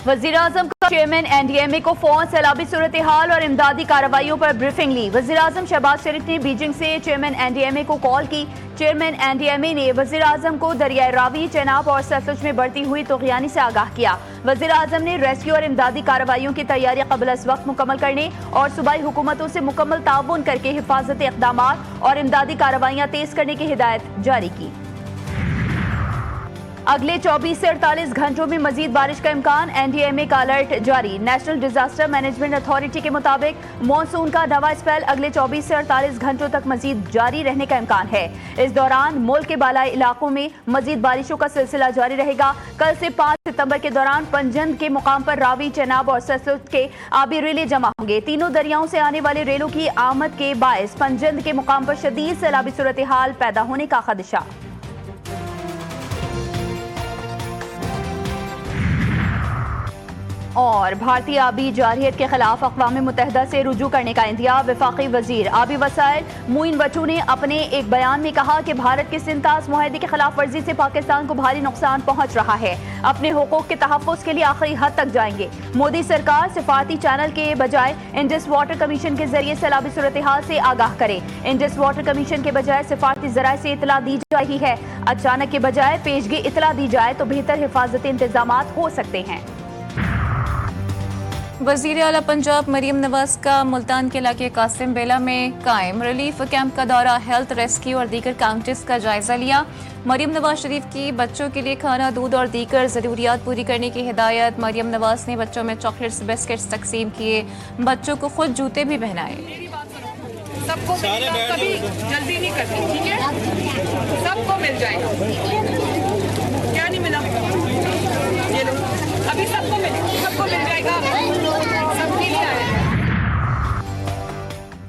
वज़ीर-ए-आज़म का chairman NDMA को फोन, सैलाबी सूरत हाल और इमदादी कार्रवाइयों पर ब्रीफिंग ली। वज़ीर-ए-आज़म शहबाज शरीफ ने बीजिंग से चेयरमैन एनडीएमए को कॉल की। चेयरमैन एनडीएमए ने वज़ीर-ए-आज़म को दरियाए रावी, चेनाब और सतलुज में बढ़ती हुई तूग़यानी से आगाह किया। वज़ीर-ए-आज़म ने रेस्क्यू और इमदादी कार्रवाइयों की तैयारी क़ब्ल अज़ वक्त मुकम्मल करने और सूबाई हुकूमतों से मुकम्मल ताउन करके हिफाजती इक़दामात और इमदादी कार्रवाइयाँ तेज़ करने की हिदायत जारी की। अगले 24 से 48 घंटों में मजीद बारिश का इम्कान, एनडीएमए का अलर्ट जारी। नेशनल डिजास्टर मैनेजमेंट अथॉरिटी के मुताबिक मॉनसून का नवा स्पेल अगले 24 से 48 घंटों तक मजीद जारी रहने का इम्कान है। इस दौरान मुल्क के बालाई इलाकों में मजीद बारिशों का सिलसिला जारी रहेगा। कल से 5 सितंबर के दौरान पंजंद के मुकाम पर रावी, चेनाब और सतलुज के आबी रेले जमा होंगे। तीनों दरियाओं से आने वाले रेलों की आमद के बायस पंजंद के मुकाम पर शदीद सैलाबी सूरत हाल पैदा होने का खदशा। और भारतीय आबी जारहियत के खिलाफ अक़वाम मुत्तहिदा से रुजू करने का इंदिया। वफाकी वजीर आबी वसाइल मोइन बट्टू ने अपने एक बयान में कहा कि भारत के सिंतास मुआहदे की खिलाफ वर्जी से पाकिस्तान को भारी नुकसान पहुंच रहा है। अपने हुकूक के तहफ़्फ़ुज़ के लिए आखिरी हद तक जाएंगे। मोदी सरकार सिफारती चैनल के बजाय इंडस वाटर कमीशन के जरिए सैलाबी सूरत हाल से आगाह करे। इंडस वाटर कमीशन के बजाय सिफारती ज़राए से इतला दी जा रही है। अचानक के बजाय पेशगी इतला दी जाए तो बेहतर हिफाजती इंतजामात हो सकते हैं। वज़ीर आला पंजाब मरीम नवाज का मुल्तान के इलाके कासिम बेला में कायम रिलीफ कैंप का दौरा, हेल्थ, रेस्क्यू और दीगर काउंटिस का जायजा लिया। मरीम नवाज शरीफ की बच्चों के लिए खाना, दूध और दीगर ज़रूरियात पूरी करने की हिदायत। मरीम नवाज ने बच्चों में चॉकलेट्स, बिस्किट्स तकसीम किए। बच्चों को खुद जूते भी पहनाए। सबको कभी जल्दी नहीं करती, ठीक है? सबको मिल जाएगा। क्या नहीं मिला? ये लो, अभी सबको मिल जाएगा। सबके लिए आएगा।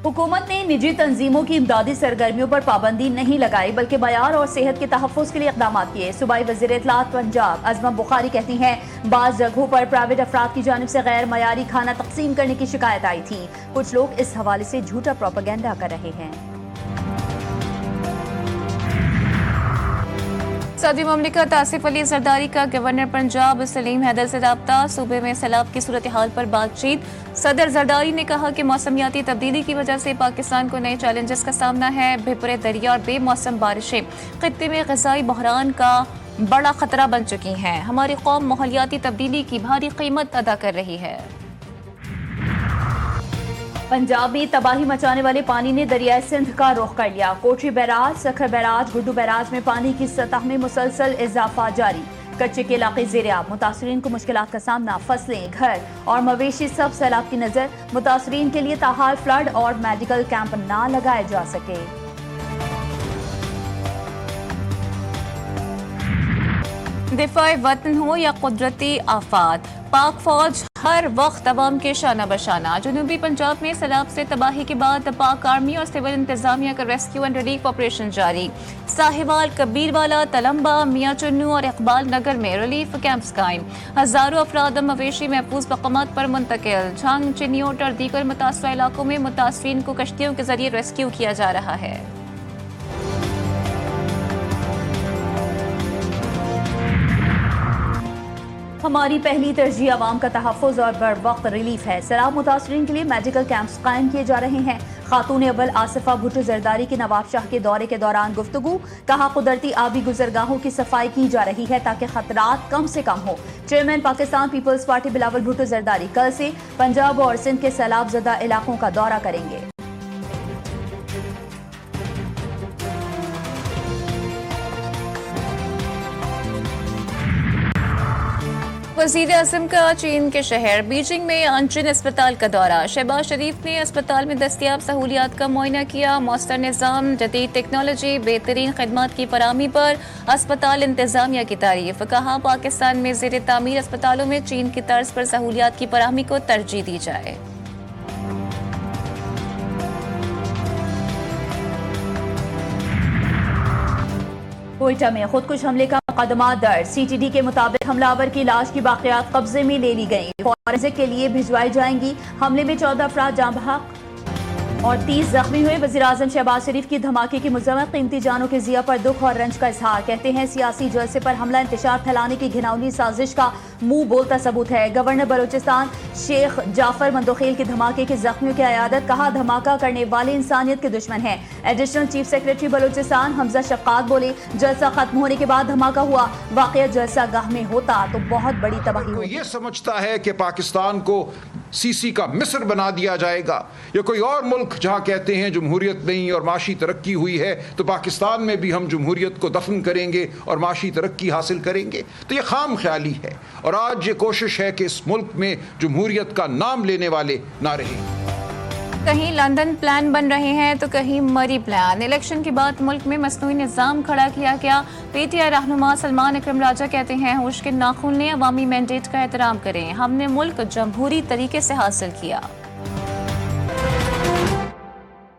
हुकूमत ने निजी तंजीमों की इमदादी सरगर्मियों पर पाबंदी नहीं लगाई, बल्कि बयार और सेहत के तहफ़्फ़ुज़ के लिए इक़दाम किए। सूबाई वज़ीर इत्तलात पंजाब अज़मा बुखारी कहती हैं, बाज़ जगहों पर प्राइवेट अफराद की जानिब से गैर मयारी खाना तकसीम करने की शिकायत आई थी। कुछ लोग इस हवाले से झूठा प्रोपेगेंडा कर रहे हैं। सऊदी ममलिकत आसिफ अली जरदारी का गवर्नर पंजाब सलीम हैदर से रब्ता, सूबे में सैलाब की सूरत हाल पर बातचीत। सदर जरदारी ने कहा कि मौसमियाती तब्दीली की वजह से पाकिस्तान को नए चैलेंजेस का सामना है। भिपरे दरिया और बेमौसम बारिशें खित्ते में ग़िज़ाई बहरान का बड़ा खतरा बन चुकी हैं। हमारी कौम माहौलियाती तब्दीली की भारी कीमत अदा कर रही है। पंजाब में तबाही मचाने वाले पानी ने दरियाए सिंध का रुख कर लिया। कोठी barrage, Sukkur barrage, Guddu barrage में पानी की सतह में मुसलसल इजाफा जारी। कच्चे के इलाके ज़ेर-ए-आब, मुतासरीन को मुश्किलात का सामना। फसलें, घर और मवेशी सब सैलाब की नजर। मुतासरीन के लिए ताहाल फ्लड और मेडिकल कैंप ना लगाए जा सके। दिफाए वतन हो या कुदरती आफात, पाक फौज हर वक्त अवाम के शाना बशाना। जनूबी पंजाब में सैलाब से तबाही के बाद पाक आर्मी और सिविल इंतजामिया का रेस्क्यू एंड रिलीफ ऑपरेशन जारी। साहिवाल, कबीरवाला, तलम्बा, मियाँ चुन्नू और इकबाल नगर में रिलीफ कैंप्स कायम। हजारों अफराद मवेशी महफूज मकामात पर मुंतकिल। झंग, चिन्योट और दीगर मुतासरा इलाकों में मुतासरीन को कश्तियों के जरिए रेस्क्यू किया जा रहा है। हमारी पहली तरजीह आवाम का तहफ़्फ़ुज़ और बर वक्त रिलीफ है। सैलाब मुतासरीन के लिए मेडिकल कैंप्स कायम किए जा रहे हैं। खातून अव्वल आसिफा भुट्टो जरदारी की नवाब शाह के दौरे के दौरान गुफ्तगू, कहा कुदरती आबी गुजरगाहों की सफाई की जा रही है ताकि खतरात कम से कम हो। चेयरमैन पाकिस्तान पीपल्स पार्टी बिलावल भुट्टो जरदारी कल से पंजाब और सिंध के सैलाब ज़दा इलाकों का दौरा करेंगे। वज़ीर आज़म का चीन के शहर बीजिंग में अंचिन अस्पताल का दौरा। शहबाज शरीफ ने अस्पताल में दस्तियाब सहूलियात का मुआयना किया। मौसर निज़ाम, जदीद टेक्नोलॉजी, बेहतरीन खदमात की फराहमी पर अस्पताल इंतजामिया की तारीफ। कहा, पाकिस्तान में ज़ेर तामीर अस्पतालों में चीन की तर्ज पर सहूलियात की फराहमी को तरजीह दी जाए। कोयटा में खुदकुश हमले का मुकदमा दर्ज। सीटीडी के मुताबिक हमलावर की लाश की बाक़ियात कब्जे में ले ली गई, फॉरेंसिक के लिए भिजवाई जाएंगी। हमले में 14 अफराद जाँ बहक। और 30 जख्मी हुए। वज़ीर-ए-आज़म शहबाज शरीफ की धमाके की मज़म्मत, कीमती जानों के ज़िया पर दुख और रंज का इजहार। कहते हैं सियासी जलसे पर हमला इंतशार फैलाने की घिनौनी साजिश का मुंह बोलता सबूत है। गवर्नर बलूचिस्तान शेख जाफर मंदोखेल के धमाके के जख्मियों की अयादत, कहा धमाका करने वाले इंसानियत के दुश्मन हैं। Additional chief secretary Balochistan Hamza Shafqat बोले, जलसा खत्म होने के बाद धमाका हुआ, वाक़या जलसा गाह में होता तो बहुत बड़ी तबाही होती। ये समझता है कि पाकिस्तान को सीसी का मिस्र बना दिया जाएगा या कोई और मुल्क जहां कहते हैं जमहूरियत नहीं और माशी तरक्की हुई है, तो पाकिस्तान में भी हम जमहूरियत को दफन करेंगे और माशी तरक्की हासिल करेंगे, तो ये खाम ख्याली है। और आज ये कोशिश है कि इस मुल्क में जमहूरियत का नाम लेने वाले ना रहे। कहीं लंदन प्लान बन रहे हैं तो कहीं मरी प्लान। इलेक्शन के बाद मुल्क में मसनूई निज़ाम खड़ा किया गया। पीटीआई रहनुमा सलमान अकरम राजा कहते हैं होश के नाखून ने अवामी मैंडेट का एहतराम करें, हमने मुल्क जमहूरी तरीके से हासिल किया।